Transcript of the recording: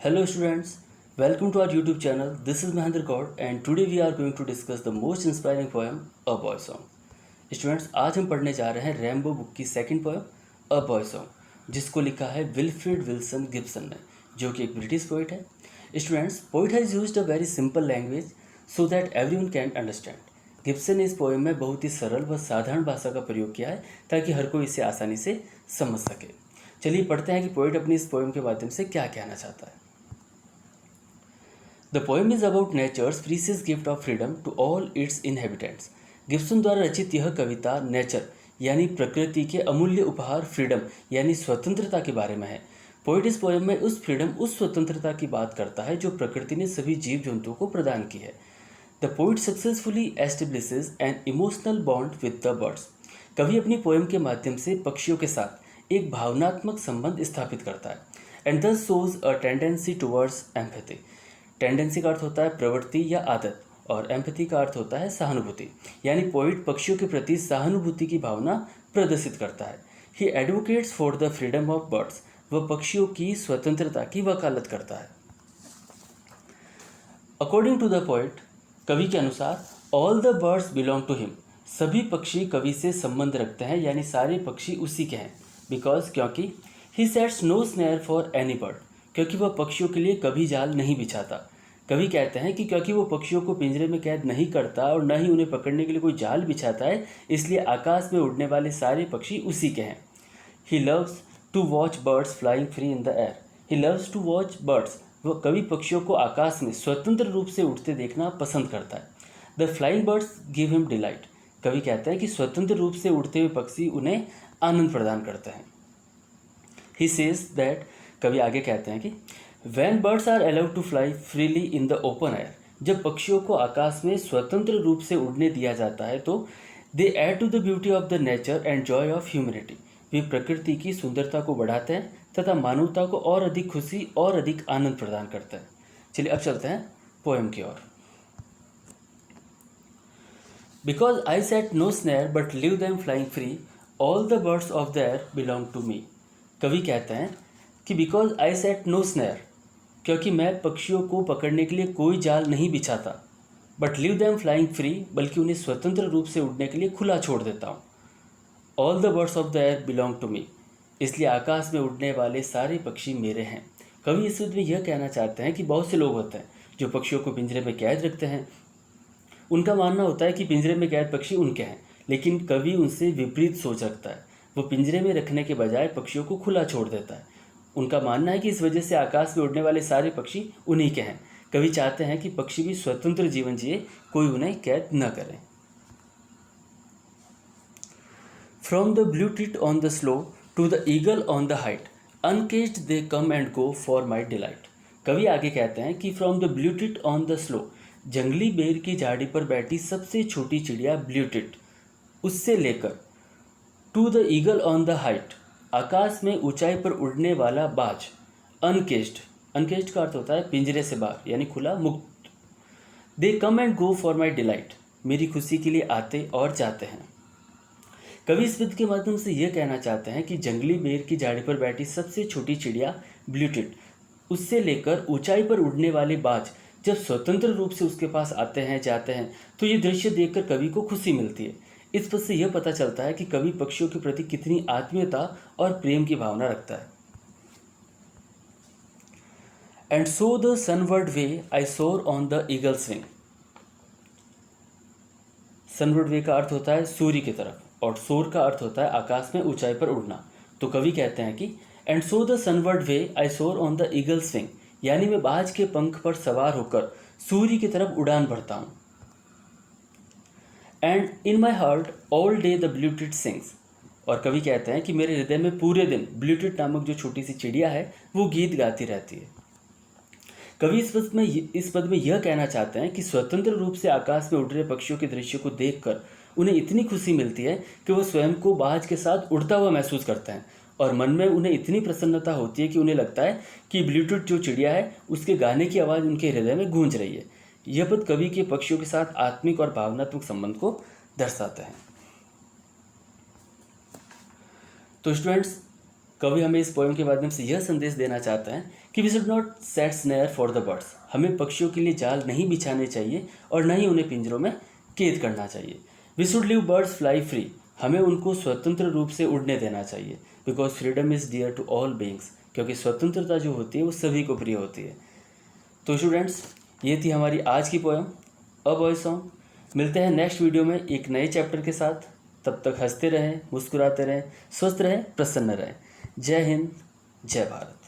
Hello students, welcome to our YouTube channel. This is Mahendra Gaur and today we are going to discuss the most inspiring poem A Boy Song. Students आज हम पढ़ने जा रहे हैं Rambo book की second poem a boy song, जिसको लिखा है विल्फ्रेड विल्सन गिब्सन ने, जो कि एक ब्रिटिश पोइट है. Students, poet has used a very simple language so that everyone can understand. Gibson ने इस पोएम में बहुत ही सरल व साधारण भाषा का प्रयोग किया है ताकि हर कोई इसे आसानी से समझ सके. चलिए पढ़ते हैं कि पोइट अपनी इस पोएम के माध्यम से क्या कहना चाहता है. The poem is about nature's precious gift of freedom to all its inhabitants. Gibson द्वारा रचित यह कविता नेचर यानी प्रकृति के अमूल्य उपहार फ्रीडम यानी स्वतंत्रता के बारे में है. पोइट इस पोएम में उस फ्रीडम, उस स्वतंत्रता की बात करता है जो प्रकृति ने सभी जीव जंतुओं को प्रदान की है. The poet successfully establishes an emotional bond with the birds. कवि अपनी पोएम के माध्यम से पक्षियों के साथ एक भावनात्मक संबंध स्थापित करता है. एंड दस shows a tendency towards empathy. Tendency का अर्थ होता है प्रवृत्ति या आदत और एम्पैथी का अर्थ होता है सहानुभूति. यानी पोइट पक्षियों के प्रति सहानुभूति की भावना प्रदर्शित करता है. He advocates for the freedom of birds. वह पक्षियों की स्वतंत्रता की वकालत करता है. अकॉर्डिंग टू द पोइट, कवि के अनुसार all the birds belong to him. सभी पक्षी कवि से संबंध रखते हैं, यानी सारे पक्षी उसी के हैं. बिकॉज क्योंकि he sets no snare for any bird. क्योंकि वह पक्षियों के लिए कभी जाल नहीं बिछाता. कवि कहते हैं कि क्योंकि वो पक्षियों को पिंजरे में कैद नहीं करता और न ही उन्हें पकड़ने के लिए कोई जाल बिछाता है, इसलिए आकाश में उड़ने वाले सारे पक्षी उसी के हैं. He loves to watch birds flying free in the air. He loves to watch birds. वह कवि पक्षियों को आकाश में स्वतंत्र रूप से उड़ते देखना पसंद करता है. The flying birds give him delight. कवि कहते हैं कि स्वतंत्र रूप से उड़ते हुए पक्षी उन्हें आनंद प्रदान करते हैं. He says that. कवि आगे कहते हैं कि when birds are allowed to fly freely in the open air. जब पक्षियों को आकाश में स्वतंत्र रूप से उड़ने दिया जाता है तो they add to the beauty of the nature and joy of humanity. वे प्रकृति की सुंदरता को बढ़ाते हैं तथा मानवता को और अधिक खुशी और अधिक आनंद प्रदान करते हैं. चलिए अब चलते हैं पोएम की ओर. Because I set no snare but leave them flying free, all the birds of the air belong to me. कवि कहते हैं कि because I set no snare, क्योंकि मैं पक्षियों को पकड़ने के लिए कोई जाल नहीं बिछाता, but leave them flying free, बल्कि उन्हें स्वतंत्र रूप से उड़ने के लिए खुला छोड़ देता हूँ. All the birds of the air belong to me, इसलिए आकाश में उड़ने वाले सारे पक्षी मेरे हैं. कवि इस में यह कहना चाहते हैं कि बहुत से लोग होते हैं जो पक्षियों को पिंजरे में कैद रखते हैं. उनका मानना होता है कि पिंजरे में कैद पक्षी उनके हैं, लेकिन कवि उनसे विपरीत सोच रखता है. वो पिंजरे में रखने के बजाय पक्षियों को खुला छोड़ देता है. उनका मानना है कि इस वजह से आकाश में उड़ने वाले सारे पक्षी उन्हीं के हैं. कवि चाहते हैं कि पक्षी भी स्वतंत्र जीवन जिए, कोई उन्हें कैद न करे. From the blue tit on the sloe to the eagle on the height, uncaged they come and go for my delight. कवि आगे कहते हैं कि from the blue tit on the sloe, जंगली बेर की झाड़ी पर बैठी सबसे छोटी चिड़िया ब्लू टिट, उससे लेकर to the eagle on the height, आकाश में ऊंचाई पर उड़ने वाला बाज, अनकेज्ड. अनकेज्ड का अर्थ होता है पिंजरे से बाहर, यानी खुला, मुक्त. They come and go for my delight, मेरी खुशी के लिए आते और जाते हैं. कवि इस पद के माध्यम से यह कहना चाहते हैं कि जंगली बेर की झाड़ी पर बैठी सबसे छोटी चिड़िया ब्लूटिट, उससे लेकर ऊंचाई पर उड़ने वाले बाज जब स्वतंत्र रूप से उसके पास आते हैं जाते हैं तो ये दृश्य देखकर कवि को खुशी मिलती है. इस पद से यह पता चलता है कि कवि पक्षियों के प्रति कितनी आत्मीयता और प्रेम की भावना रखता है. एंड सो द सनवर्ड वे आई सोर on the eagles wing. Sunward वे का अर्थ होता है सूर्य की तरफ और सोर का अर्थ होता है आकाश में ऊंचाई पर उड़ना. तो कवि कहते हैं कि एंड सो द सनवर्ड वे आई सोर ऑन द ईगल्स विंग, यानी मैं बाज के पंख पर सवार होकर सूर्य की तरफ उड़ान भरता हूँ. And in my heart all day the blue tit sings, और कवि कहते हैं कि मेरे हृदय में पूरे दिन ब्लूटिट नामक जो छोटी सी चिड़िया है वो गीत गाती रहती है. कवि इस पद में यह कहना चाहते हैं कि स्वतंत्र रूप से आकाश में उड़ रहे पक्षियों के दृश्य को देखकर उन्हें इतनी खुशी मिलती है कि वह स्वयं को बाज के साथ उड़ता हुआ महसूस करते हैं और मन में उन्हें इतनी प्रसन्नता होती है कि उन्हें लगता है कि ब्लूटिट जो चिड़िया है उसके गाने की आवाज़ उनके हृदय में गूंज रही है. यह पद कवि के पक्षियों के साथ आत्मिक और भावनात्मक संबंध को दर्शाते हैं. तो स्टूडेंट्स, कवि हमें इस पोएम के माध्यम से यह संदेश देना चाहता है कि we should not set snare for the birds. हमें पक्षियों के लिए जाल नहीं बिछाने चाहिए और न ही उन्हें पिंजरों में कैद करना चाहिए। We should leave birds fly free. हमें उनको स्वतंत्र रूप से उड़ने देना चाहिए, because freedom is dear to all beings, क्योंकि स्वतंत्रता जो होती है वो सभी को प्रिय होती है। तो स्टूडेंट्स, ये थी हमारी आज की पोएम अ बॉय सॉन्ग। मिलते हैं नेक्स्ट वीडियो में एक नए चैप्टर के साथ। तब तक हंसते रहें, मुस्कुराते रहें, स्वस्थ रहें, प्रसन्न रहें। जय हिंद, जय भारत।